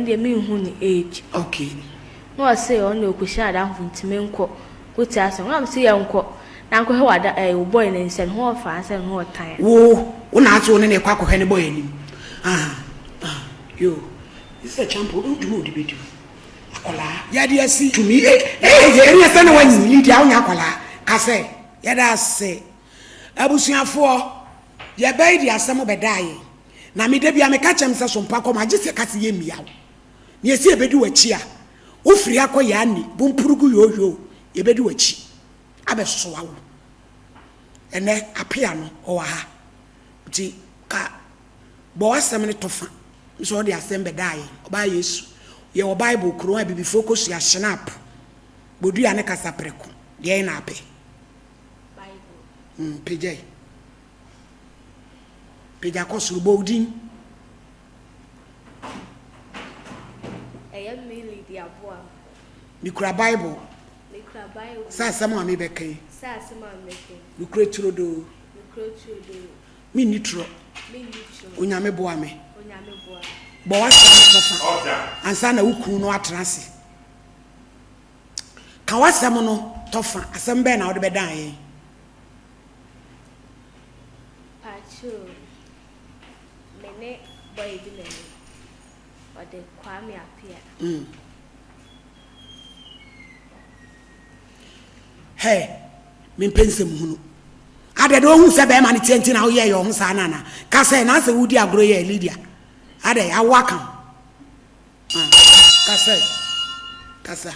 and the mean who age. Okay. No, I say on your cushion down from Timenco. Good as I'm see uncle. Now go what a boy and send more fast and more time. Whoa, one out on any quack of any boy. You. It's a champ who do the video. Yeah, dear, see to me. Yes, anyone lead down Yakola. Casse. Yada say. Abusia for your baby as some of a dying. Na me debi ame catch him some pack on my just a catty yemi out. Ye see a bedu a cheer. Ufri ako yani, bumpurugu yo, ye bedu a chi. Abe swallow. And then Appiah no or ha. Ti ka boss a minute tofa. So the assembly dying. By yesu. Your Bible kuro be focus ya snap. Bodu ya ne kasa preko. Ye na ape. Bible. PJ. Peja kosu bodin. I merely the aboa. Mikra Bible. Mikra Bible. Sa sama me beke. Sa sama meke. Mikra trodo. Mikra trodo. Mi nitro. Mi nitro. Onyame boa me. Onyame boa. Bo wa sa order. Ansa na wuku no atrase. Ka wasam no tofa asem be na wo de bedan yen. Pacho. Mene boy bi na ni. Or the Kwame Appiah. Hey, me pense muhunu. Ade do hu se be ma ne tienti na wo ye yo hu sa na na. Ka se na se wudi agro ye Lydia. Ade ya waka. Ka se. Kasa.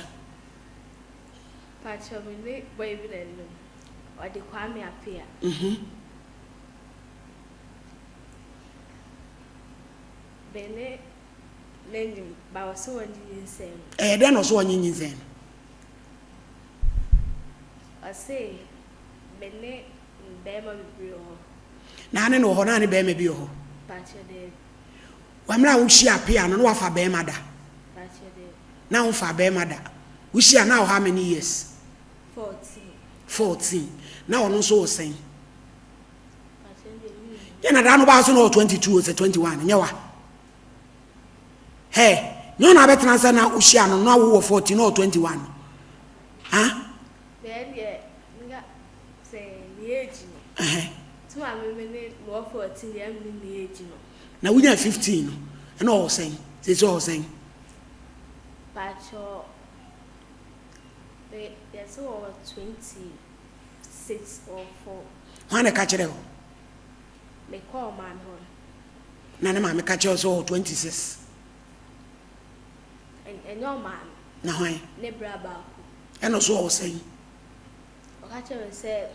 Pacho mene boy bi na ni. Or the Kwame Appiah. Bene Lendim, but was so insane. Then also one insane. I say, Bene, Bema Bio. Nane no honani Bema Bio. Patcher de. Wamla ushi Appiah no wafa Bema da. Patcher de. Now for Bema da. Ushi now how many years? 14. Now no so saying. Patcher de. Yana dano ba so no 22 or 21. Nyawa. Hey, no na betra na ushia no wo 14 or 21. Huh? Then yeah, nga say the age no. To am me no 14 the am the age no. Na we 15 and all saying. Say all saying. Pacho there's over 26 or 4. Wana catch it. Me call man hon. Na na me catch also 26. And your man. Na why? Ne braba. And also all saying. Okache say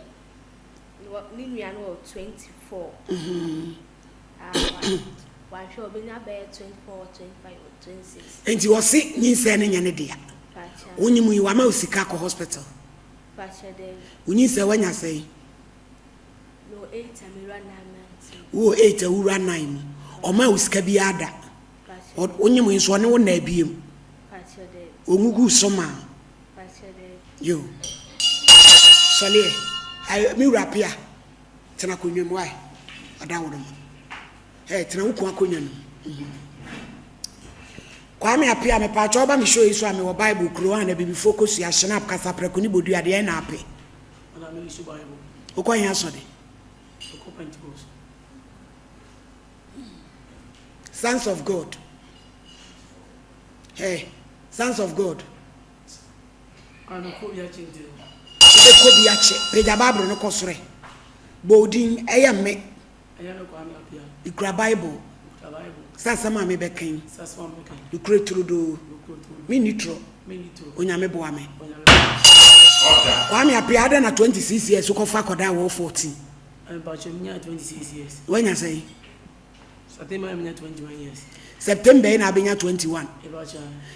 ni nua no 24. One sure be na be 24, 25 or 26. And you was sick ni say na nyane dia. Onyimu yi wa ma osika ko hospital. Pacha de. Unyi say wanya say. No 8 amira 9. Wo 8 awura 9. O ma osika bi ada. Onyimu yi so ne wo na abiem. Ongugu soma. Yo. Sole. I mi rapia. Tena konwem why? Ada wo no. Hey, tena wuku akonwa no. Kwame Appiah me pa choba mi show iso ame wo Bible kuro an na bibi focus ya snap kasa preko ni bodu ade na ape. Ana me iso Bible. Okwa yan so de. Okwa Pentecost. Sons of God. Hey, sons of God. Ana ko biya chinde. Ko biya che. Preja Bible no kosore. Bodin eyame. Eya no Kwame Appiah. Ikra Bible. Sasa ma me bekan. Sasa ma me bekan. You create through do. Me nitro. Onyame boa me. Kwame Appiah ada na 26 years so kofa koda wo 14. I'm about 26 years. When you say? September I'm 21 years. September na benya 21.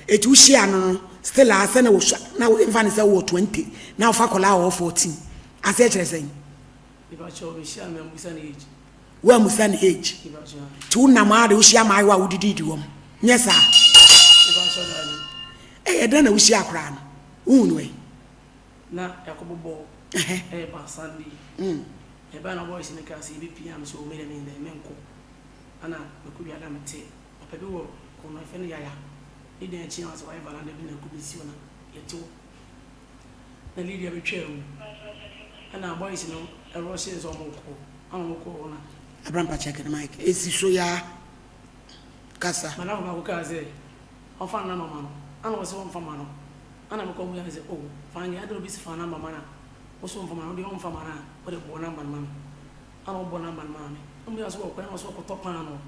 It will share no still asa na wo na infant say wo 20. Now fa kola wo 14. Asa e kire say. About we share me musan age. Where musan age? Tu na ma de wo share mai wa wo didi wom. Yes sir. Eh na wo share kra no. Unu e. Na yakobo ba Sunday. E ba na voice ne ka say bi PM so me menko. Ana me ku biada mete. Papa bi wo ko no fe no yaya. He didn't chance why Valanda could be sooner. Yet too. The lady of a chair. And our boys know a Rossi's or Moko. Abrampa check the mic. Is he so ya? Casa. Manama Kaze. I'll find no man. I was home for Mano. And I'm going to say, oh, find the other bits for number mana. Also from my own for mana, but a born number man. I don't born number mammy. I'm just walk when I was walk a top panel.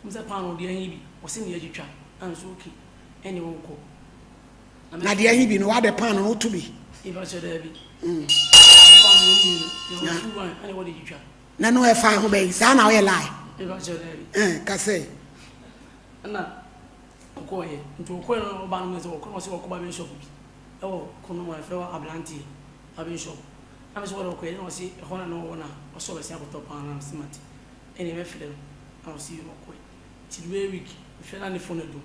Mr. Pano, dear Hebe, was in the edge and so key. Any won't go. Now, dear Hebe, no other panel to be. If I should have been. Anybody you try. Nano, I found who may sound how I lie. If I should have Casse. And now, Okoye, into a corner of Bangas or Conos or Cobain shop. Oh, Cono, I fell a blanty, a bishop. I was well okay, no see a honor no one or so a sample top and cement. Anyway, for them, I'll see you okay. It's very weak. If you're on the phone, do.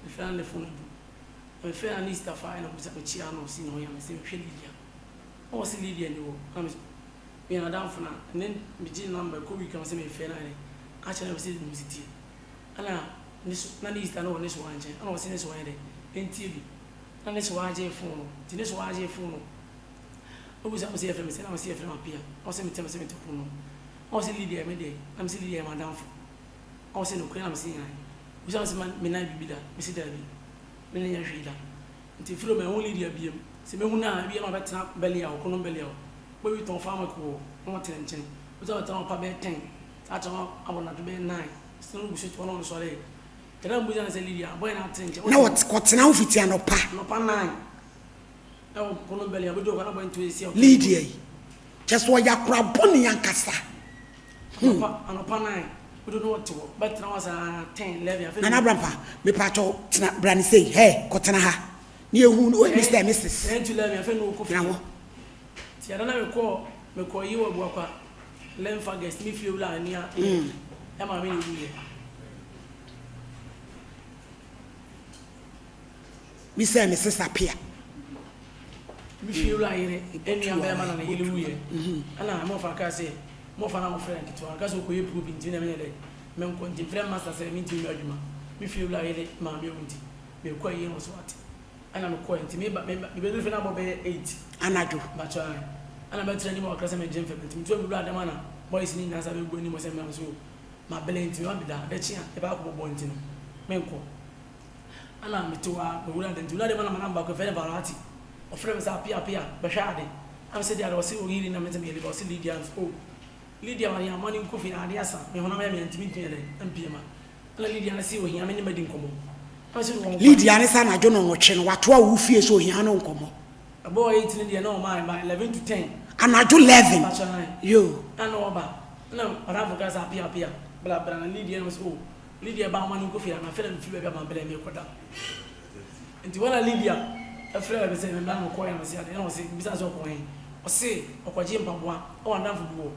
If you're on the phone, do. If you're on the stuff, I know which I know, see no young, same Lydia. Oh, see Lydia, no. I'm being a down for now, and then begin number, could we come see me fair? Actually, I was in the city. And now, this none is done on this one, I was in this one in TV. And this one, phone, this one, phone. I was here from I was here from Appiah. I was in the cemetery to Puno. I was in Lydia, Medday. I'm still Lydia, Madame. I was in the Queen, I'm seeing I. We was Menai Bida, Mrs. Derby, Menai Rida. Until Philo, my only dear beam. See me now, be a better belly or column belly. Where we don't farm a cool, not 10, without a town of 10. That's all I want to be 9. Still, we should one on the soleil. The Ram was a Lydia, boy, not 10. No, what's now with you, no pa. No pa 9. Oh, column belly, I would go into a sea of Lydia. Just what you're crabbing and cassa. And upon 9. We don't know what to work, but now was 10, 11. Nana Brampa, me pato, Brandy say, hey, Cotanaha. Near who know Mr. and Mrs. 10 to 11, I feel no coffee. I don't know, me call you a worker. Learn for guest, me feel like near. Am I really? Mr. and Mrs. Appiah. Me feel like any young man on a hallelujah. And I'm more for a say. More for our friend to our castle who prove in Tinamele. Men contain friend master say me to you. Me feel like it, mammy, me quite young was what. And I'm quite to me, but maybe if I'm about 8. And I do, but I. And I'm better anymore class and gem for me to be glad the manner. Boys in as I will go in was a man so. My belly to one be that, that's about pointing. Menko. And I'm to our wood and to let them number of a variety of friends are Appiah, Bashadi. I'm said that I was still reading a metamil or Lydia and school. Lydia, my morning coffee and Adiasa, me when I am intimidated and Pima. Lydia, I see what he am in the common. Lydia, I don't know what who fears so he no come. A boy 8 in India, no mind by 11 to 10. And I do 11. You. I know about. No, but I've got Appiah, blah, blah, and Lydia was old. Lydia bound morning coffee and I fell and flew about my belly. And to one Lydia, a friend was saying, I'm quiet and said, I don't see business of coin. Or say, or kwa Jim Pabua, or enough for war.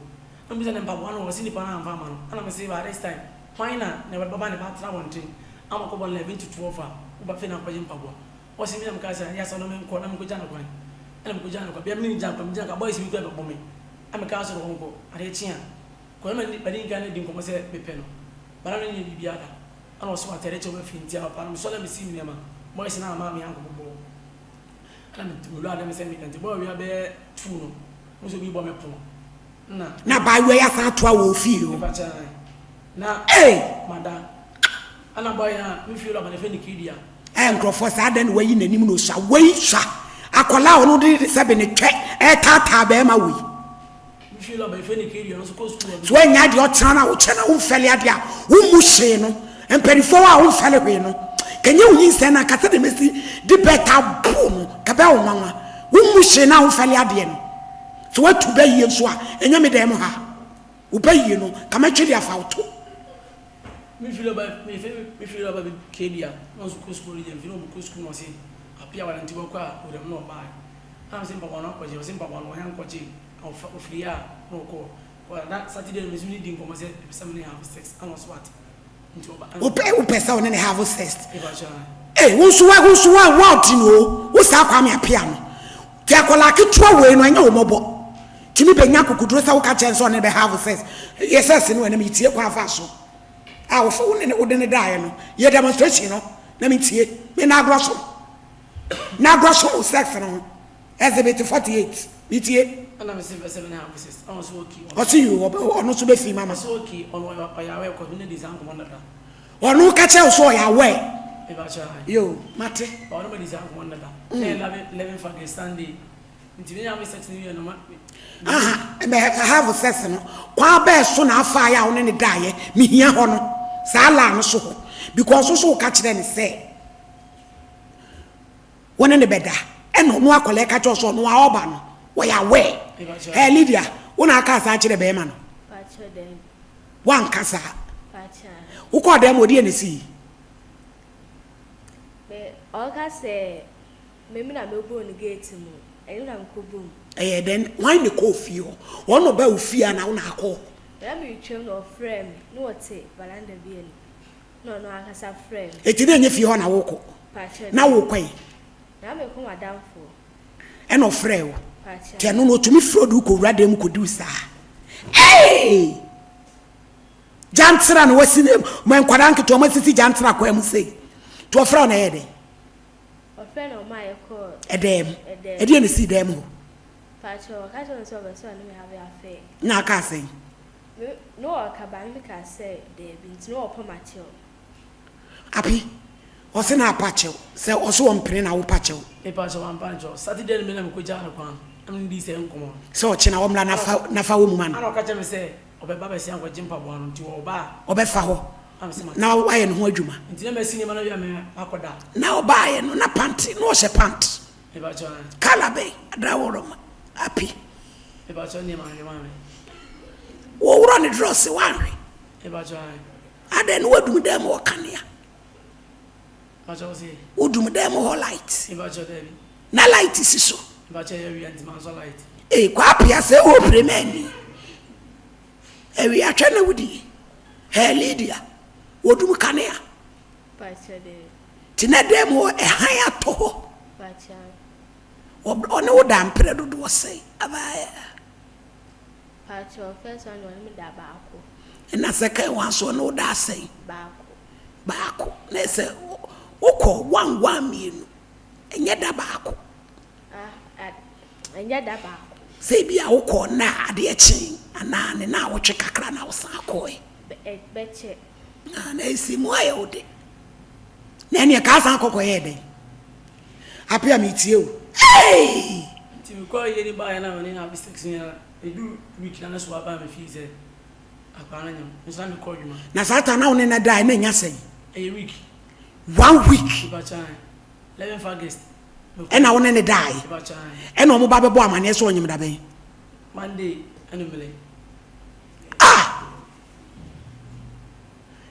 I'm busy and Pabua was in the Panama farmer, and I'm saying by this time, why not? Never Babani about one thing. I'm a couple 11 to 12, but Fina Pajim Pabua. What's in the Casa? Yes, I'm going to call them Kujana. And I'm Kujana, be a mini jump and junk, a boys who got me. I'm a castle of Hongo, at a chin. Kwame, but didn't get anything from myself, Pepeno. But I didn't need the other. I also want to let you with Fintia, but I'm so let me see me, boys and our mammy, Uncle Bobo. And to rather than send me and the boy, we are there, true. Also, we bomb a pool. Now, by way I thought I will feel. Now, hey, madam. And a boy, we feel like a funny kid. And Crawford, I then weigh in the name of Sha, wait, Sha. I call out no did 7 check, tata bema we. We feel like a funny kid, you're supposed to. So when you had your channel, Felia, who Musheno, and Perifoa, who Felipino. Can you send a catholic missy? The better boom, Cabell Mama, who Mushena, who Felia. So what to be you, so, and you made them ha. Who pay you know, come actually a foul too. We feel about Kadia, no school, and Philo school was in Appiah and Tiboka would have not buy. I'm simple one up, but you simple one, young coaching of Fria, no call. Well, that Saturday was reading for myself, somebody have sex, and was what? Who pay someone and have a sex? Eh, who's what you know? Who's our Kwame Appiah? Takolaki throw away when you're mobile. Timmy Benyaku could dress our catchers on and have a sex. Yes, and when I meet you, Quafaso. Our phone and it wouldn't die. Your demonstration, na me tie me na agroso sex no exhibit 48 me tie ana me 7.5 on so okay o see you ono so be fi mama so okay on ya we ko ne design ko na da ono ka che so ya we e ba cha yo mate ono me design ko na da e 11 for Sunday nti me am sex ni no ma me have sex no kwa be so na afa ya ono ne dae me hia ho no sa la no so because so ka kire ne say wona ne beda eno no akole ka cho so no a oba no wo ya we hey Lydia wona aka sa kire be ma no pa cho dem wan kasa pa cha wo ko dem odi ene si be o ka se me na me bo ni gate mu eni na ko bom then why the coffee o no ba ofia na wona akọ na me twem no frame no wote balanda bi eni no aka sa frame eti na nye fi ho na woko pa cha na wokwan na me ko madam fo e no frɛ pa cha te no no tumi frodu ko wura dem ko du sa hey jantra no wasi man kwada nketo ma sisi jantra kwa mu sei to frɛ na yede o frɛ no ma ye ko edem edi ne si dem ho pa cha o ka so so be so na me have affair na ka sei no ka ba mi ka say de bi no o pa ma che api o se na apache se o so mpene na wo pache e pa so wan pancho Saturday me na me ko ja na kwan am di se nkomo se o chi na wo mla na fa wo mu man ana ka che me se obeba be se anko jimpa bo anu ti oba obefa ho na wo aye no ho adwuma nti na me sini ma na wi me akoda na oba aye no na panty no she pant e ba cho kala be adaworo ma api e ba cho ni ma me wo wura ni dress wanwe e ba cho ade no wadum dem wo kanea ba cho se wodum dem ho light e ba cho debi na light si so e ba cho ya wi anti man so light kwa Appiah se o premeni wi atwa na wudi hey Lydia wodum kanea pa cha de tina dem ho han ato pa cha one wo da mpre dodo sei abaya pa cha first one no me da ba ko na second one so no da sei ba ko na se wokọ 1 mienu enye da baako enye da baako se bia wokọ na ade echi ana ne na wotwe kakra na wosan akọe beche na esi mu ayode na ene ka san akọkọ ye den Appiah mi tie o hey ti mi ko ye ni ba ya na oni na bisex ni e du week na so aba me fi se akwana nyam nso na mi ko dwuma na sata na woni na dai na nya sei e week 1 week ba cha 11 August e na woni ne dai ba cha e na omo ba bebo amane so onyim da ben Monday anumele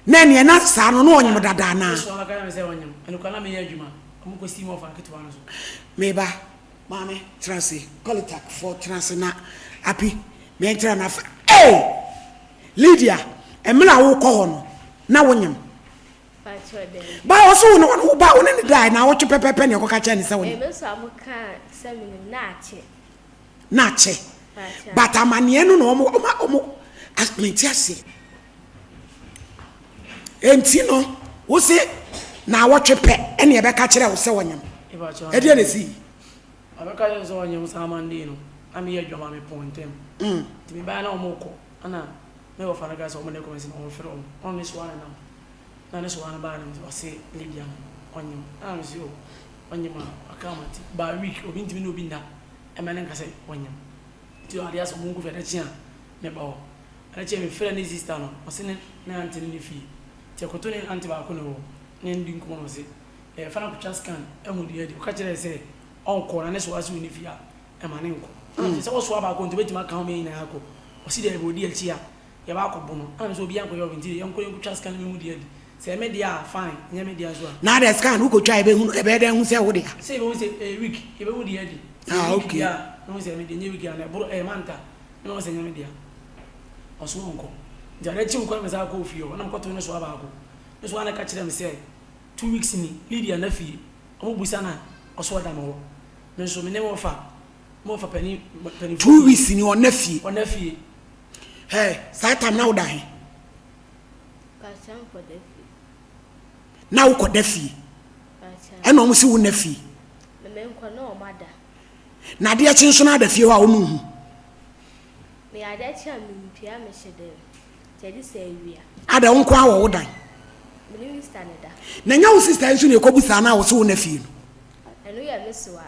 na ne na sa no no onyim dada na so aka me se onyim enu kana me ya dwuma omo ko steam ofa ketwa no so meba mame transi call it for transi na Appiah me entra na Lydia emla wo ko ho no na wonyim pa cha de ba oso no wo ba woni ne dai na wo twe pepepe ne ko ka cha ne se woni me so am ka seminim na che but amane no no omo asmenti ase enti no wo se na wo twe pe ene e be ka kire wo se wonyim e de ne si abeka yo so onyim sa Monday no am ye dwama me pontem ti me ba na omo ko ana me wo fana ga so omo ne ko me omo fere on ne so ana na ne so ana ba na o se Lydia onyim am si o onyim akamati ba week obi ntimi no obi nda e me ne nka se onyim ti o alias omo ngu fere chia me ba o ana che me fere ne sister no o se ne auntie ne fi ti akoto ne auntie ba ko no ne ndi nko no se e fana ko scan e hu de o ka kire se on ko na ne so asu ni fi a e ma ne nko se wo so aba ko nti betima kan me na akọ o si de bo di echi a ye ba akọ bo no an so bi an ko yo nti ye nko scan me mu de adi se me dia fine nye me dia so a na de scan wo ko twa ebe hu ebe de hu se wo de se bo se week ye be wo de adi okay no se me de nye week na bro manta no se nye me dia o so nko jare chi ko me sa ko fi o na ko to ne so aba ko ne so ana ka kire me se 2 weeks ni Lydia na fi o bu busa na o so da no me so me ne mo fa penny 2 weeks ni on fie hey satan na uda he pa cha for the na wo ko da fie ena omo si wo na fi me nkwa na o mada na de chi nso na da fie ho a omo hu me ada chi a me mpia me hyede tedi se awia ada nkwa wo wo dan me ni sister ne da na nya wo sister nso ne kobusa na wo so wo na fi no eno ya mesuwa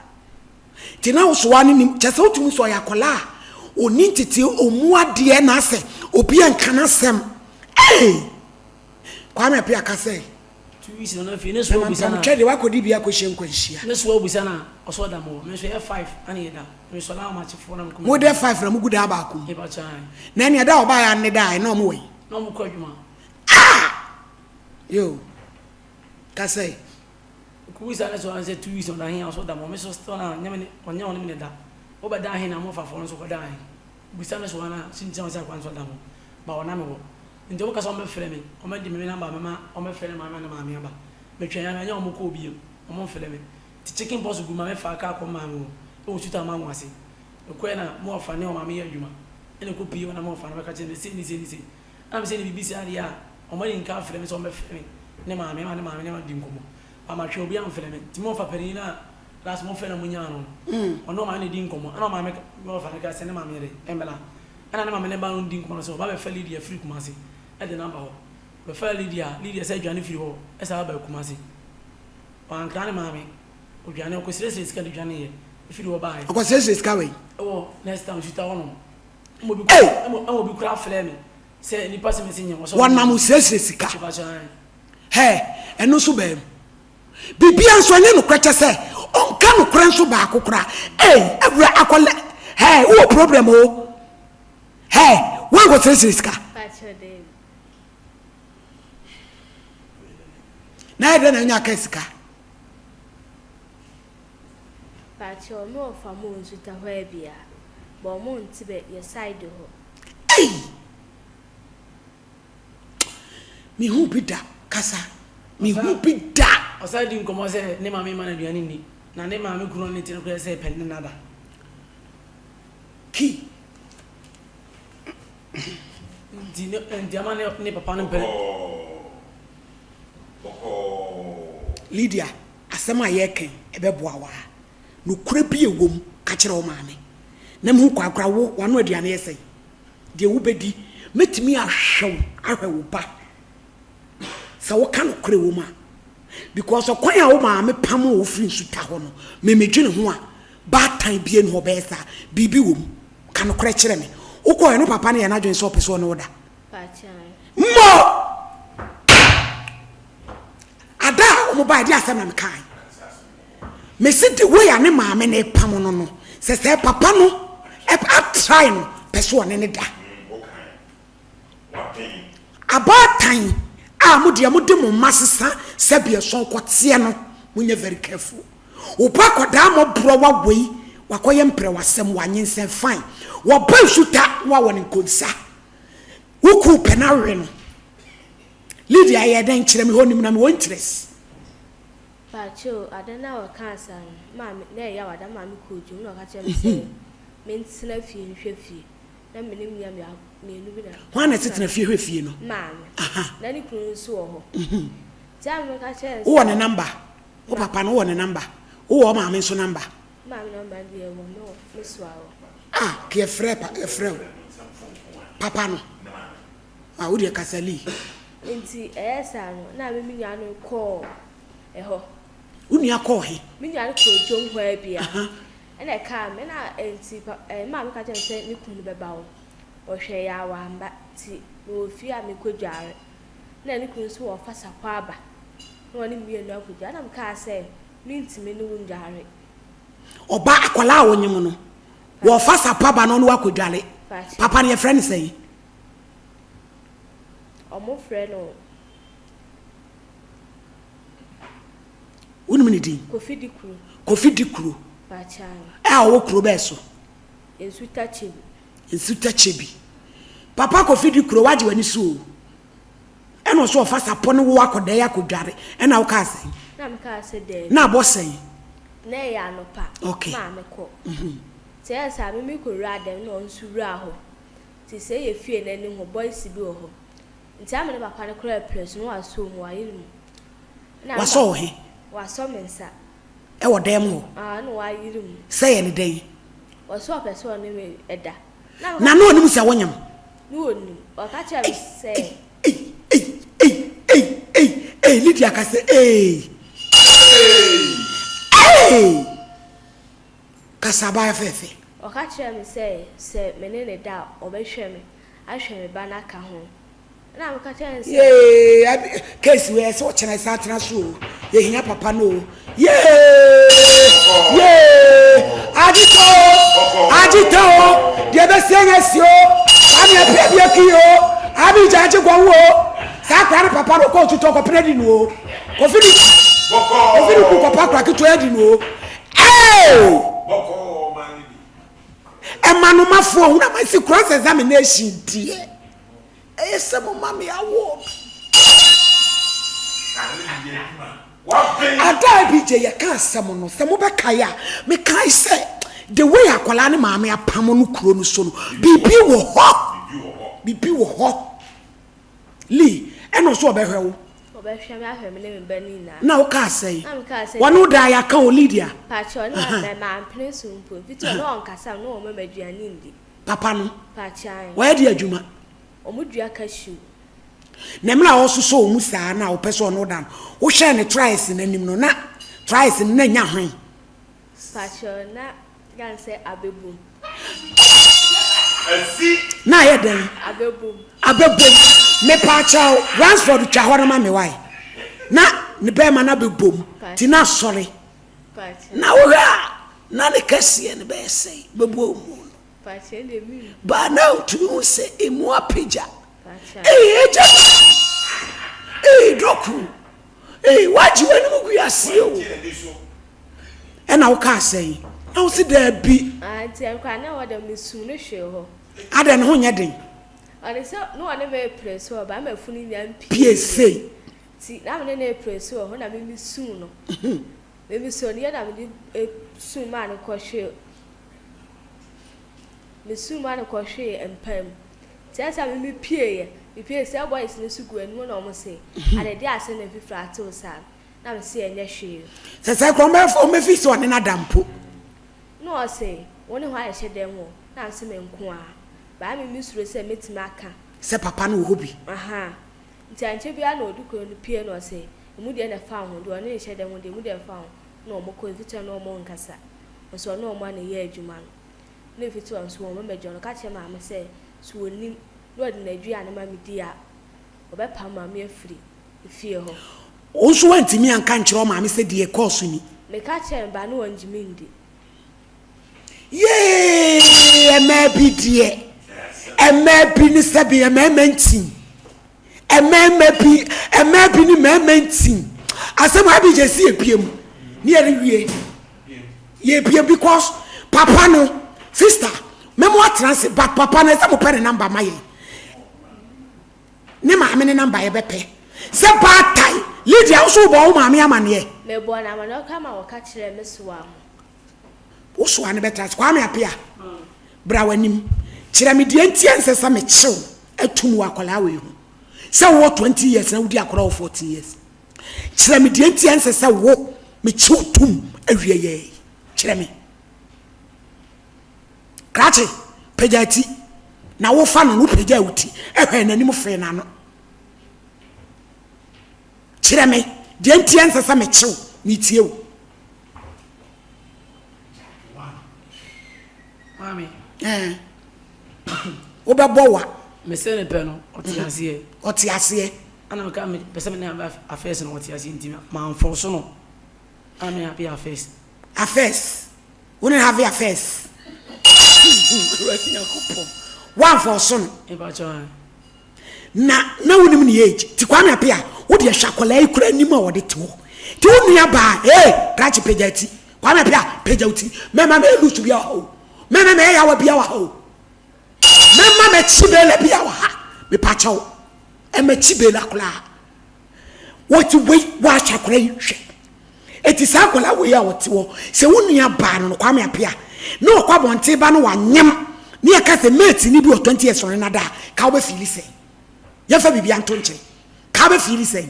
ti na wo so wa ni chese otum so ya kola oni tete omu ade na ase obi anka na sem Kwame Appiah ka say 2 weeks na fi ne so obisa na twede wa kodi bia ko hye nkwanhia ne so obisa na oso da mo me so F5 ani eda me so la ma chefo na mo de 5 na mo guda ba ko e ba chan na ne da oba ya ne da na mo we na mo ko adwuma yo ka say ku wisa na so an say 2 weeks na hin oso da mo me so sto na nyame onya oni me da o ba da hin na mo fa fo so ko da hin bisa na so na sinti on sa kwan so da mo ba ona me wo nti wo ka so me frɛ me o me di me number mama o me frɛ mama na mama aba me twɛn ya nya o mo ko obi o mo frɛ me ti chicken boss gu mama fa ka ko mama wo o suta mama ase e ko na mo fa ne o mama ye adwuma ene ko pii na mo fa na ka che ne se ni am se ni bibisi ari a o mo yin ka frɛ me so me frɛ me ne mama ne mama ne ma di nkomo pa ma twɛ obi am frɛ me ti mo fa pari na last mo frɛ na mo nya no ono ma ne di nkomo ana mama mo fa na ka se ne mama ye embela ana ne mama ne ba no di nkomo so ba be fa lady free kumase e de number ho be fa Lydia say dwane free ho e sa ba kumase wan kan mama o dwane ko sire ska de dwane ye free ho ba ko sire ska we oh next time shoot ono mo bi kura frɛ me say ni pass me sinya so wana mo sire ska he eno so ba bibia nso anye no kwache se onka no kura nso ba akokora every akole wo problem o wo go sire ska na ede na nya ka sika pacho no fa mo nsuta ho bia bo mo ntibe ye side ho mi hu bida kasa mi hu bida o sa di nkomo se ne mama ma na duane ni na ne mama kuro ne tire ko se pen nada ki di ama ne papa ne pere Lydia asema ye ken ebeboa wa no kura bi ewom ka kire o maame na mu kwakura wo wano aduane yesai de wo bedi metimi ahwe wo ba sa wo kan kure wo ma because okwan a wo maame pam wo firi nsuta ho no memedwene ho a ba tan bie no obesa bibi wo kan kure kire me wo ko no papa ne ya na dwen so opeso no da pa chan mo ada mo ba dia asem na kai me see the way ane maame na pam no no se papa no e try no person ne da about time mo dia mo de mo masesa se bia so kote no mo nya very careful wo pa koda mo bro wa wei wakoye mpre wasem wanyensen fine wo ba suta wa woni konsa wo ku penawe no Lydia ya dan kire me honim na me won interest pacho adana wa kansa mama na ya wada mama koju no ka kire me se me ntsina fie nhwe fie na me nim ya me enu bi na ho na tetina fie hwe fie no mama na ni kunu nso wo ho ja me ka kire wo ne number wo papa no wo ne number wo mama nso number mama number bi e wo no me so ke frɛ papa no wo de kasali nti esa no na me nua no call ho unua call he me nua no ko jom ho bia ena ka me na nti ma me ka tell say ni kunu beba wo hwe ya wa amba ti no fi a me kodware na ni kunu so wo fasa kwa aba no ni mi enu akodwa na me ka say mi ntime ni wundware oba akwala wo nyem no wo fasa paba no akodware papa ne friend say omo friend no unumini din Kofi Dikuru bachan wo kuro beso ensuta chebi papa Kofi Dikuru waje wani so eno so ofasa pone wo akoda ya kodware ena wo ka asem na me ka ase de na abosen na ya no pa ma me ko se asa me ko rada no nsura ho ti se ye fie na ni ho boys bi wo ho nti amene papa ne kura press no aso mu ayiru na waso he waso mensa e wo dem ho no wa yirim say any day waso person ne me eda na no onim se wonyam no onim o ka cha me say Lydia ka say kasaba fefe o ka cha me say menene da o be hwe me ahwe me ba na ka ho na me ka cha me say case we so chena satena so ye hinya papa no agito de be senga sio ami apia bia kio abi jaje gwanwo sa kware papa no ko tuto ko predi no ko fini ku papa kwa kitu edi no boko mani emanu mafo hu na masi cross examination die esemo mami award ada bi je ya ka asemo no se mo be kaya me kai say the way akwala ne maame apamo no kuro no so no bibi wo ho li eno so obehwe wo obehwe me ahwe me ne bani na wo ka say wonu da ya ka o Lydia pa cho na ma ampene sumpo fito no onkasa no o mamaduane ndi papa no pa chan wa di adwuma o mudua kashu na mla wo so mu saa na wo pese no dan wo hwe ne tries na nim no na tries na nya hwen pa cho na gan say abebum na ye den abebum me pa chao Ransford twa ho na ma me wai na ne be ma na bebom ti na sori na wo na ne kase ne be say bebom pa che le mi ba na tu se emu apeja eja doku waji wani mugu ya sio ena wo ka say na wo se da bi ti akwa na wo da mesu no hwe ho ada ne ho nya den ale so no one be press ho ba ma funi nya PSA ti na me ne press ho na me mesu no me mesu no ya da me su ma ne ko hwe mesu ma ne ko hwe empam ti asa me pie say boys ne sugu enu na omo say ale dia ase na fifra ato sa na me say enye hwe se krombe fo me fi so ne na dampo no say woni ho a hye dem wo na se me nko a ba me misuro say metima aka se papa no ho bi nti anche bia na odukoro no pie no say emu de na fa ho do ne hye dem wo de mu de fa ho na omo ko fito na omo nkasa so na omo na ye adwuma no na fito anso omo mejo no ka che ma me say so onim Lord Nigeria na mami dia obepa mami afiri efie ho onso wantimi anka nkyerɛ mami se die course ni me ka che ba no wanjimi ndi emabi die emabi ni sabi emementi emabi ni mementi asem abi je si epiem ni ere wie ye epiem because papa no sister memo atranse but papa no say mo pere number maye ne maame ne number ye bepe se bad time Lydia also bo maame amane me bo na amane o kama wo ka kire me so am wo so ane betra Kwame Appiah bra wanim kire me die ntiense sa me kyew atum wakola we hu se wo 20 years na wo di akora wo 40 years kire me die ntiense sa wo me kyew tum awieye kire me krachi pejati na wo fa no peja uti ehwe nanim fe na no kire me de ntiense sa me kyew ni tie wo mami wo be bowa me se ne pe no oti ase ana ka me pese me na affairs no oti ase ntima ma anfo so no ami happy affairs we don't have affairs one for son na wonim ni age ti Kwame Appiah wo de hwakola ikura anim a wo de to ti wo nua ba krachi pejati Kwame Appiah pejauti mema me lusu bia ho mema me ya wa bia wa ho mema me chibele bia wa ha me pacho e me chibele akola what we wa hwakola ihwe eti sakola we ya wote wo se wo nua ba no Kwame Appiah no kwa bonte ba no wanyem ni e ka se mate ni bi o 20 years on na da ka wo be feel say ye fa bibia nto nche ka be feel say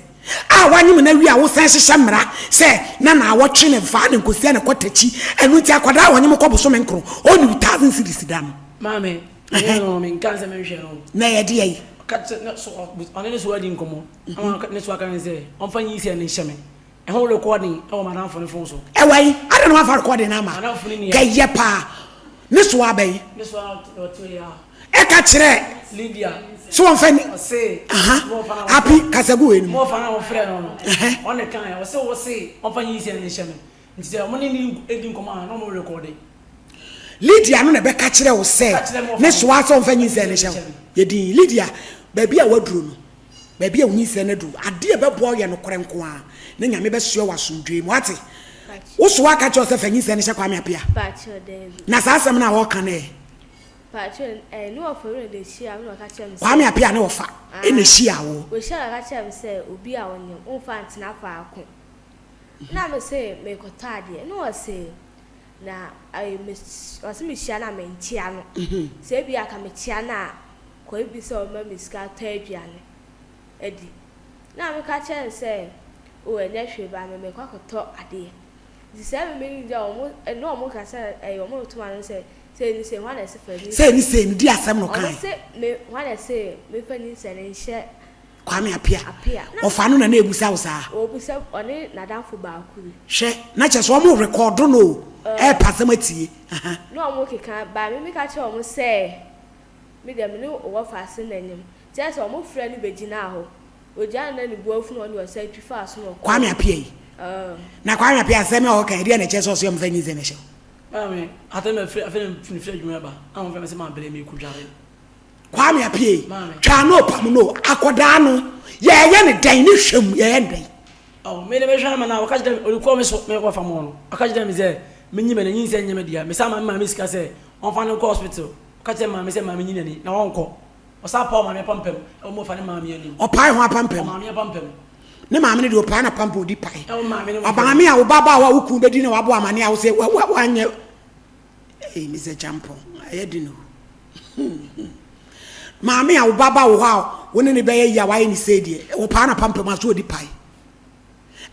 wanyim na wi a wo san hyehyɛ mmara sɛ na wotwe ne fa ne nkosia ne kotachi enu ti akwada wanyim kɔ boso me nkro oni 1000 cedis da no mame no me nkan sɛ me hwɛ no na ye de ye katse na so ɔne ne so adi nkomo ama ne so aka ne sɛ ɔmfa nyi sɛ ne hyɛ me ɛho recording ɛwɔ madam fo ne phone so ɛwai ada no afa recording na ma gɛyɛ pa ne so abai ne so ɔto ya eka kyerɛ Lydia so ɔmfa ni say happy kasagu enu mo fa na wo frɛ no no ɔne kan ya wo say ɔmfa nyi sɛ ne hyɛ me nti sɛ ɔmo ne ni edi nkomo na ɔmo recording Lydia no na be ka kyerɛ wo sɛ ne so aso ɔmfa nyi sɛ ne hyɛ ye din Lydia baabi a waduro no baabi a wonyi sɛ ne duro ade a bɛboa yɛ no kore nko a ne nyame bɛsoa wasomdwe mu ate wo so aka kyerɛ sɛ fa nyi sɛ ne hyɛ Kwame Appiah na saa asɛm na wo ka ne no oforo de hia no ka kyerɛ me Kwame Appiah ne wofa e na hia wo wo hia ka kyerɛ me sɛ obi a wonyam umfa ntena fa ako na me sɛ me kotade no wo sɛ na me wase me hia na me ntia no sɛ bi aka me tia na ko bi sɛ o ma me ska ta aduane edi na me ka kyerɛ sɛ o enye hwe ba me kwakoto ade di sɛ me ni dia o mo no mo ka sɛ o mo to ma no sɛ ni sɛ hwana sɛ fa ni sɛ ni di asɛm no kan sɛ me hwana sɛ me fa ni sɛ ne hye Kwame Appiah ofa no na na ebusa wo saa obusa one nadamfo ba akuru hwe na kyɛ so mo record no e pasam atie no mo keka ba me ka kyerɛ o mo sɛ me dem ne wo fa ase nanyem kyerɛ sɛ o mo frɛ ni begina ho oja na ni buafu no o sɛ twifa aso no Kwame Appiah na Kwame Appiah sɛ me o ka ide na kyɛ so so mfa nyi sɛ ne hyɛ mame atema frɛ dwuma ba am frɛ me sɛ ma bele me kudware Kwame Appiah twa no pam no akoda no ye ne dan ne hwam ye dan me ne be hwa ma na waka gida olukɔ me so me kwa fa mo no aka gida me sɛ menyi me na nyi sɛ nyame dia me sa ma me sika sɛ on fa no go hospital aka gida ma me sɛ ma me nyi nani na won kɔ osa pa ma me pampam o mo fa ne ma me ani o pai ho pampam ma me pampam ne ma me ne de o pai na pampam di pai aba me a wo baba wa wo ku be di na wa bo amane a wo sɛ wa anye Mr. Champo ayedi no maame a wo baba wo ha wo ne ne be ya wa ni se die wo pa na pampam aso di pai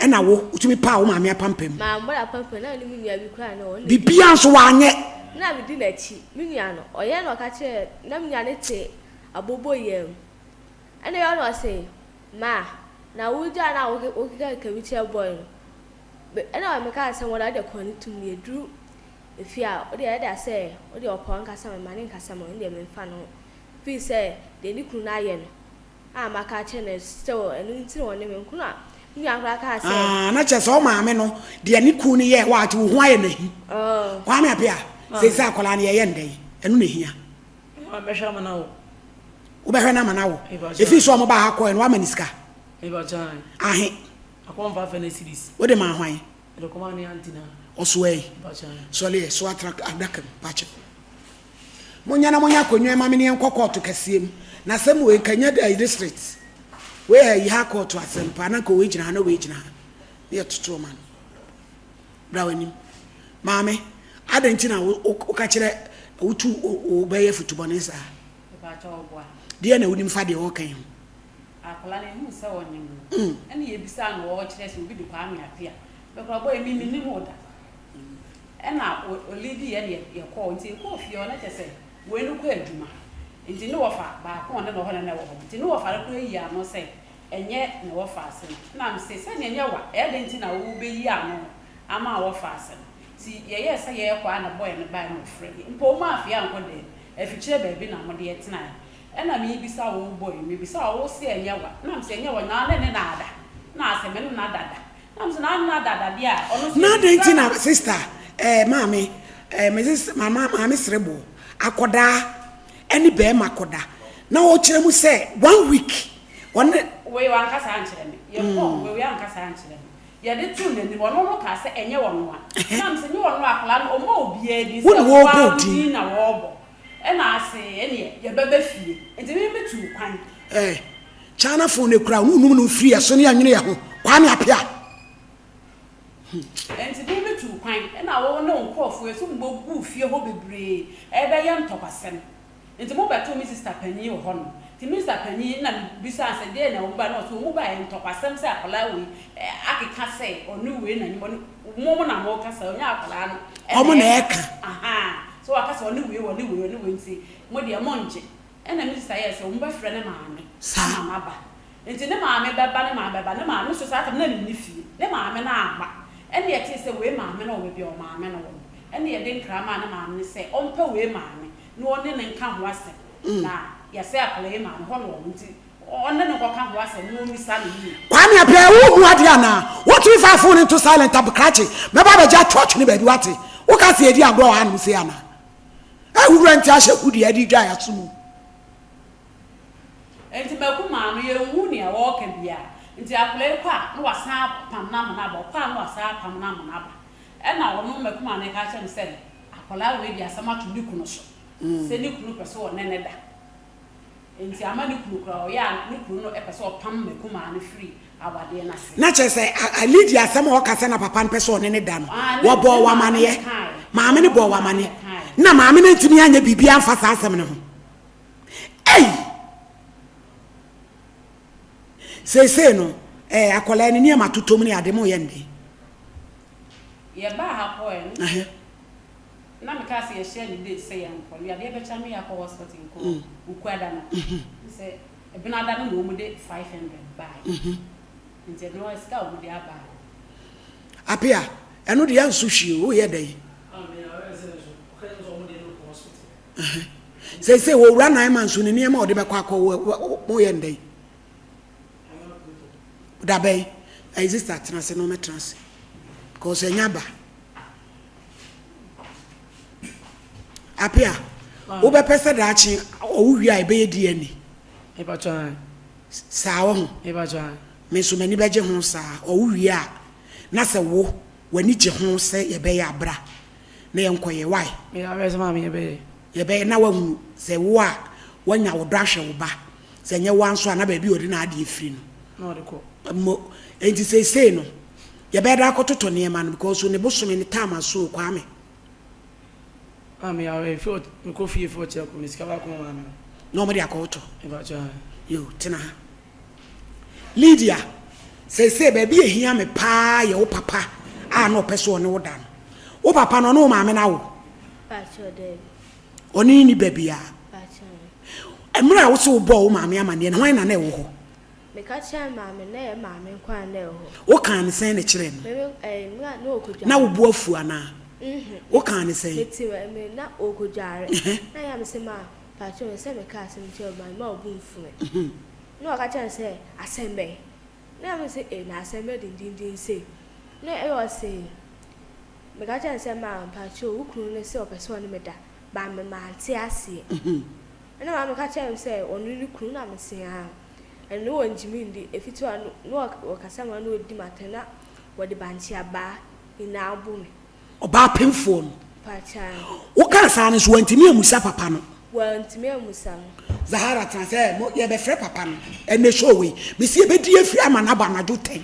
e na wo utumi pa wo maame pampam ma mbara pampam na ni munua bi kra na wo bibia nso wa anye na bi di na chi munua no oye na ka che na munua ne te abobo yem ene yo no say ma na wo ja na wo ka bi che boy no ene wa me ka se wo da de kon tum ne duru efia o de ya da say o de opon kasa me mane kasa mo ndi me mfa no fi say de ni kunu na ye no a maka che na still enu nti no ne me kunu a ni akra ka say na che so maame no de ni kunu ye wa ati wo ho aye na hi Kwame Appiah se sa akola na ye ndai enu na hia ma be hwa ma na wo wo be hwa na ma na wo efi so mo ba ha ko enu wa maniska e ba jan ahe akon fa fa na series wo de ma hwan de ko ma ni antina oswei sole so attract adakam pache munya na munya konwa ma me ne nkokọ to kasiem na sem we kanya da district we yi ha court to SOMPA na ko we gina na we gina ne toto man brawani maame adanti na o ka kire utu o beye futubone sa ba cha ogwa de na unim fa de o kan akola ne hu se wonyem ene ye bisa no o kire se obi de Kwame Appiah bekọ boy mi ni hoda ena olidi ye ko nti ko fie ona tese we no ko adwuma nti no wofa ba ko ne no ho na wo nti no wofa ko yi ano se enye ne wofa ase na am se ne enye wa e de nti na wo be yi ano ama wofa ase ti ye se ye kwa na boy ne ba no frɛ mpo ma afia nko de afikyire ba bi na mo de etena ena me bisa wo boy me bisa wo se enye wa na am se enye wa na ne na ada na ase me na dada na am se na dada dia ono na de nti na sister mami Mrs. Mama Srebo akoda any be makoda na o kire mu say 1 week one we wan kasa ankyere me ye ko we wan kasa ankyere me ye de tu ne ni wono no ka se enye wono a na mse ni wono akla no o ma obi edi se wo di na wo bo e na ase ene ye bebe fie enti me metu kwan China phone e kura unu no fie so ne anwene ya ho Kwame Appiah enti bi metu kwan na wo no nkofo eso mbo gu fie ho bebre e be ye ntopasem enti mo beto mi sister panyi ho no ti Mr. Penny na bisa se de na wo ba na so wo ba en tokwasem se akola we akeka se onu we na nyimo mo na mo ka se onya akola no omo na eka aha so aka se onu we nti mo de mo nje ena Mr. yes wo ba frɛ ne maame mama ba nti ne maame beba ne maame beba ne maame so sa na ni fie ne maame na aba ene ye te se we maame na wo bi o maame na wo ene ye de nkrama na maame se ompa we maame no one ne nka ho ase na ya se akola e maame ho no nti one ne ko ka ho ase no mi sa ni Kwame Appiah wo hu ade ana what if I phone into silent tab crache me ba be ja church ni ba bi wate wo ka se edi agro ha no se ana awura nti ahye kudi adi dwa ya sumu enti ba ku maame ye hu ne wo ka bia nti akola e kwa no wasa pam na na ba kwa no wasa pam na na ba e na wono me ku maame ka che ne se akola we bia sama to diku no so se ni kunu pese wo nene da enti ama ni kunu kra o ya ni kunu no e pese o pam me ku maame free awade na se na che se a lead asem wo ka se na papa pese wo nene da no wo bo wa mane ye maame ni bo wa mane na maame na ntimi anya bibia amfa sa asem ne ho say no akola ni niam atotom ni ade mo ye ndi ye ba ha ko na me ka se ye share ni date say yan ko ya de be cha me ya ko hospital ko ukwada na say e bi na da no mo de 500 buy nje no iska o de aba Appiah eno de yan sushi o ye dai say wo wura 9 months ni niam o de be kwa ko mo ye ndai da bay exist at trans no me trans because enyaba Appiah wo be pese da achi o wi ai be di ani e ba chan sa wo e ba chan me so mani beje ho sa o wi a na se wo wani je ho se ye be ya bra na ye nkoye why me ya be sama me ye be na wahu se wo a wanya wo drahwe wo ba se nye wanso na ba bi odi na ade efiri no de ko mo enti say no ye be da akototo ne man because ne bosome ne time so Kwame me ya we fo me ko fie fo che ko misika ba ko ma me no mo de akoto e ba chan yo tina Lydia say baby ehia me pa ye wo papa a no peso ne wo da no wo papa no no ma me na wo pa cho de oni ni baby a pa cho emra wo so bo wo ma me amane ne hwan na na wo ho me ka cha maame na ye maame kwa na ho wo kan ne sen ne kire no me nga no okudwa na wo bu afu ana wo kan ne sen eti me na okudware na ya me se ma pa cho me se me ka se nti oba ma obu mfu me no aka cha se asembe na me se na asembe din se na e o se me ka cha se ma pa cho ukuru ne se opeso ne me da ba me ma ante ase na ma me ka cha se onu ni kuru na me se ha eno wonjimi ndi efitu anu no wakasama no odi matena wodi banchi aba ina abu me oba pemfo no pacha wo kan sa ne so wantimi amusa papa no wantimi amusa Zahara transfer mo ye be frɛ papa no ene show we me si e be di afi ama na ba na do 10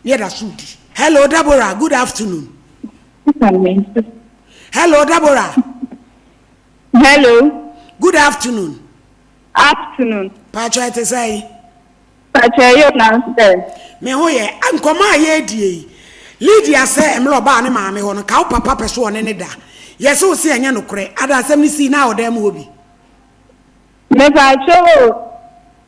near da sudi. Hello Deborah, good afternoon. Hello Deborah. Hello. Good afternoon. Afternoon. Pacha te say Pacha yo downstairs. me ho ye ankoma ye die Lydia say emlo ba ne maame ho no ka wo papa peso one ne da yes wo se anya no kure ada asem ni si na odam obi Me pacho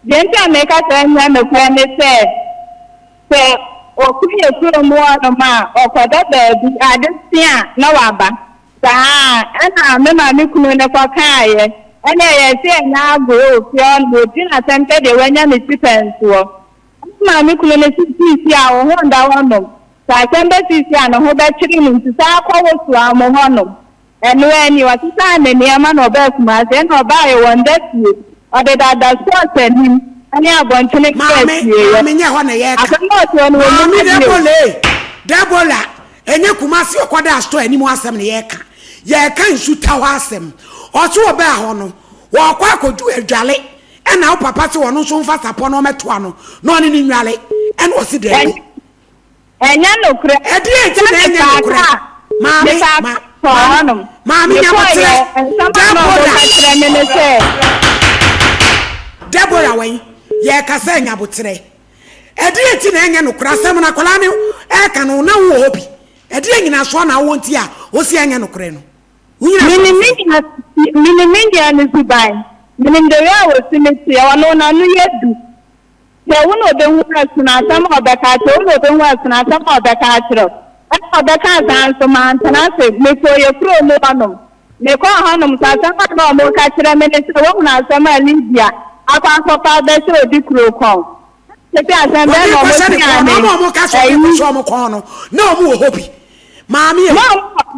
Jenta me ka tanya me kwa ne se okuye kuro mo no ma okoda baby adesia na waba sa ana me ma me kunu ne kwa kaaye ana ye se na go ofion go dina sente de wanya me tipenso ma me kunu ne sisi a wo honda wono sa sente sisi a no ho be chiri mu sa kwa wo so amo hono eno eni wa sa ne ne ama no be kuma se no ba ye wonda tie ode da sport enim ani abontene kesi mama nya ho na ye ka mama Debola enye kumasi okwada store enim asem ne ye ka nsu ta ho asem oso oba ho no wo kwa akoju adwale ena wo papa se wono so mfa sapo no meto ano no ne ni nwale ena o si de enya no kure edi eti na enya no kure mama nya mo tre Debola Deborah when ye ka say nyabotre edi eti na enye no krasem na kola ne e ka no na wo obi edi nyina so na wo nti a wo si enye no kre no mini media ne Dubai mini ndeya wo simeti ya wono na no yedu se wono be hu asuna sam obeka te wono be hu asuna sam obeka atro obeka dan so man tana se me so ye pro mo anom me ko hanom sa sam na mo ka kire me ne se wo na sam Libya akwa akwa be se odi kro kon se ti asem be no mo si ane mo ka so mo kon no na mo wo hobi maami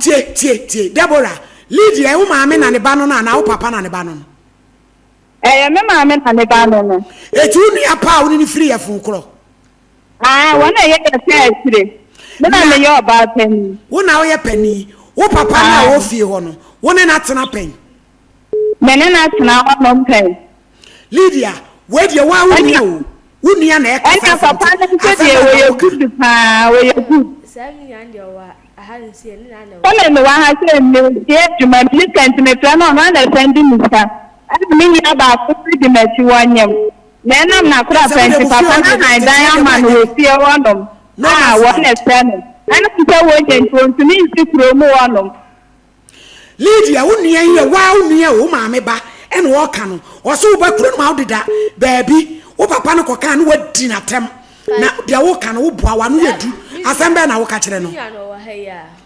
tie Deborah Lydia wo maami na ne ba no na wo papa na ne ba no me maami na ne ba no etu ni apa wo ni free afun kro wona ye ka sire me na me yo ba pani wo na wo ye pani wo papa na wo fie ho no wo ne na tena pen me ne na tena ho pen Lydia we de wa wo ni o wo ni na e ka papa na se de wo ye good pa wo ye good Sami ande wa ahan si ni na na Kole me wa ha se me de juma mi kan me plan on na send mi sa mi ni aba ko di me ti wanyam na na na kura penti papa na na dan ama no fie wonom wo na send ana ti se wo je ntu mi si kuro mu wonom Lydia wo ni ye wa wo ni ye wo ma me ba e no wo ka no wo so wo ba kuro no ma wo deda baabi wo papa no ko ka no wadi na tem na dia wo ka no wo boa wa no yedu asembe na wo ka kire no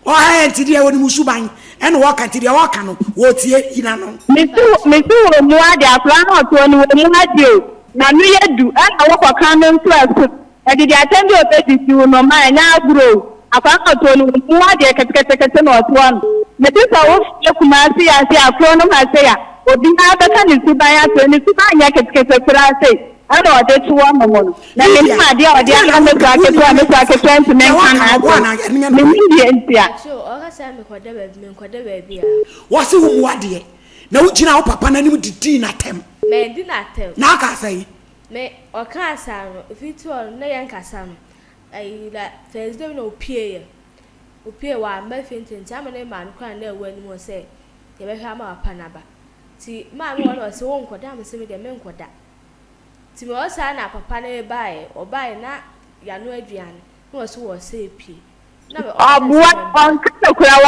o ha enti dia woni musuban e no wo ka ti dia wo ka no wo tie ina no me tu wo mu ade aplan o to ni wo mu ade o na no yedu ana wo ko ka no ntu asu e di atembe o pe ti wo no ma nya agro aplan o to ni mu ade kete no to an me ti sa wo e kuma si ya si afro no ma se ya obi na ba ka ni suban ya to ni suban ya kete kura se ana o de tu wo mo no na me ma de o de aka me ka ke to me ka ke 20 men kan na me ni de entia so o ka sa me kwada ba bi a wo se wo mu ade na wo gina wo papa na nim didi na tem me di na tem na ka sai me o ka sa no fitu na yan ka sa no ai la Thursday no opie wa ma fintin ama na ma nkwa na ewa ni mo se ye be hwa ma papa na ba ti ma me wona se wo nkoda am se me de me nkoda ti me o sa na papa na bae o bae na ya no aduane na o se wo se pie na me obua on ka kura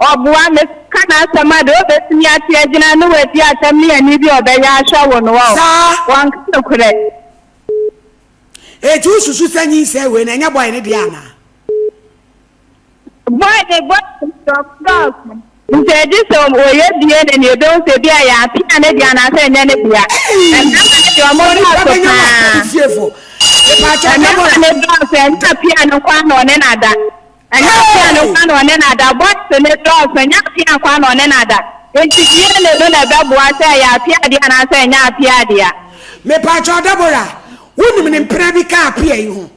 obua me kana sama de o be tini ati agina no we di atam ni ani bi o be ya hwa wo no wa on ka kura e tu susu sanyi se we na nya boy ne dia na boy stop nse di so o ye die ne ne don se bia ya Appiah ne dia na se nya ne bia and na de o mo na so fiefo e pa cha na mo ne don se nya Appiah no kwa no ne na da anya Appiah no kwa no ne na da but se ne don se nya Appiah kwa no ne na da enti die ne no na ba bua se ya Appiah dia na se nya Appiah dia me pa cha Deborah wonu me mpra bi ka Appiah yi ho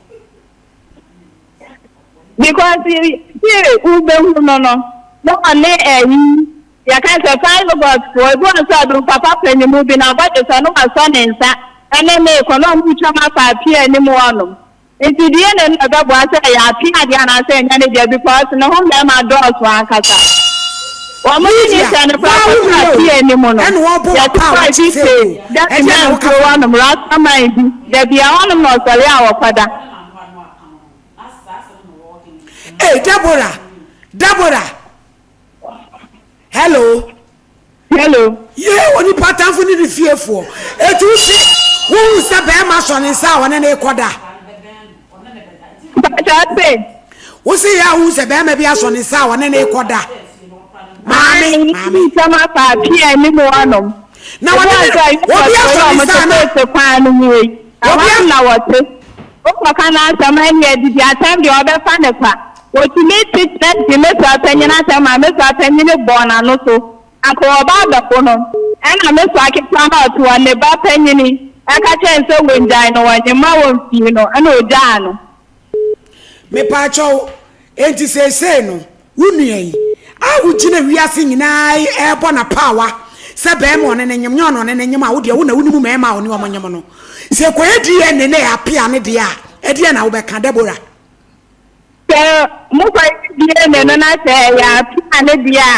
because here ube no ane ya ka se five about for go so do papa penny mu bi na ba de so no aso ne nsa ene me ko no mu chama pa Appiah ni mu ono enti die ne na ba bo ase ya Appiah dia na se nya ne dia because no ho na ma do so akasa o mo ni se na pa Appiah ni mu no ene wo bo pa bi se that is na ko ono rasta mind bi da bia ono no so le a wo pada hey Deborah hello ye woni pattern fu ni di fiefo etu si wo se be ma so ne sa wona na ekoda wo se ya wo se be ma bi aso ne sa wona na ekoda mami sama pa Appiah ni mo anom na wona na wo bi aso ne sa na kwa no ni awa na wote o kwa kana sama nye di atam di obe fa ne kwa ultimate that the message opinion at my message opinion born and also and for about the phone and I miss like it found out to an about penny I catch and so when dino and your mouth you know I know Jan me pacho enti say no wuni a wo gina wiase nyina e bona power se be mo ne nyem nyono ne nyem a wo de wo na wuni mu me ma wo ne wo nyem no se ko edi ne ne Appiah ne de a edi na wo be ka Deborah mo kwa die ne no na se ya Appiah ne dia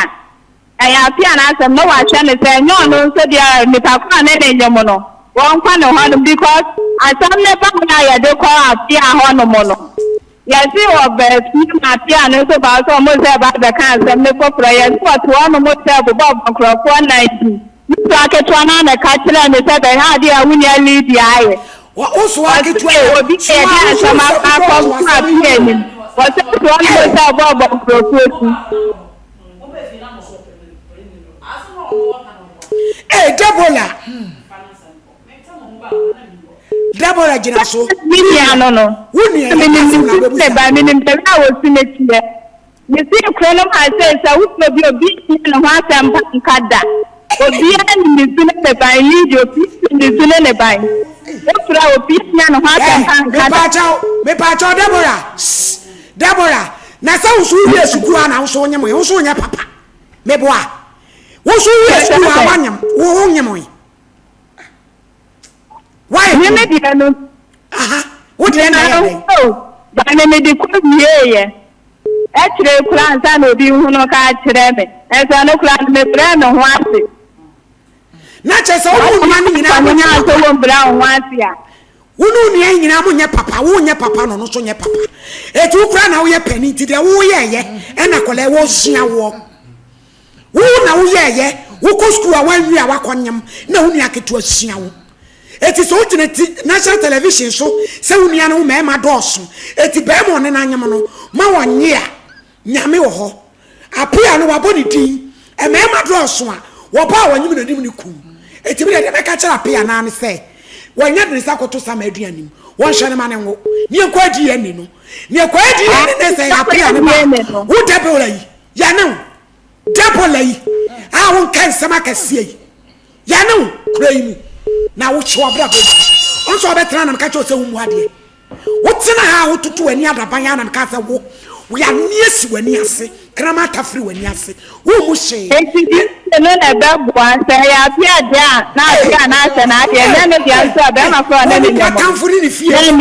aya pia na asem no wa hye ne say nyo no nso dia nipa na ne nyem no won kwa no ho because asam ne ba na ya de kwa Appiah ho no mo no yesi obe ma Appiah no so ba so mo say ba be kan asem ne ko pro yesi what one mo say bo bokrofo 90 so aketwa na ka kire ne say be ha dia wunya lead ya wo so aketwa obi e dia asem akọ Appiah ni wo say one mo say bo bokrofo Deborah jina so minia no woni e ba minim te na wo sinetie ni si krono ma say wo bi obi ni no ha asem nkada obi ani ni sune te ba lead obi ni sune ne ba o fura obi ni no ha asem nkada me pa cha Deborah na sa wo so wi esukuru ana wo so nyem wo so nya papa me boa wo so wi esukuru awanyem wo nyem why me me di no what do you know ba me di ku ye e kire kura nsa na obi hu no ka kire me e so no kura me bra me ho ase na che so wo nya ni nyina mo nya so wo bra ho ase a wonu ni nyina mo nya papa wo nya papa no so nya papa e tu kura na wo ye pani ti de wo ye e na kole wo sua wo na wo ye wo ko school a wan wi a wakonyem na wo ni aketu asua wo eti so tineti national television so se unia no me ma doso eti be mo ne nanyem no ma wonye a nyame wo ho Appiah no waboni din e me ma doso a wo ba wanyim na dim ni kum eti bi de meka kira Appiah na ne se wonya de sa koto sama aduanim won hye ne ma ne wo ni ekwa adi ani no ni ekwa adi ani ne se Appiah ne ma wo Deborah yi ya ne Deborah yi a won kan sama kasie yi ya ne kura yi mu na wo chwa bra go onso obetra na mka cho se wu ade wo tena ha wo tutu ani adaban ya na mka se wo ya niesi wani ase krama tafri wani ase wo mu hye enti no na ba bua se ya Appiah dia na Appiah na se na ade na ne dia so ba ma fo na ne ni fie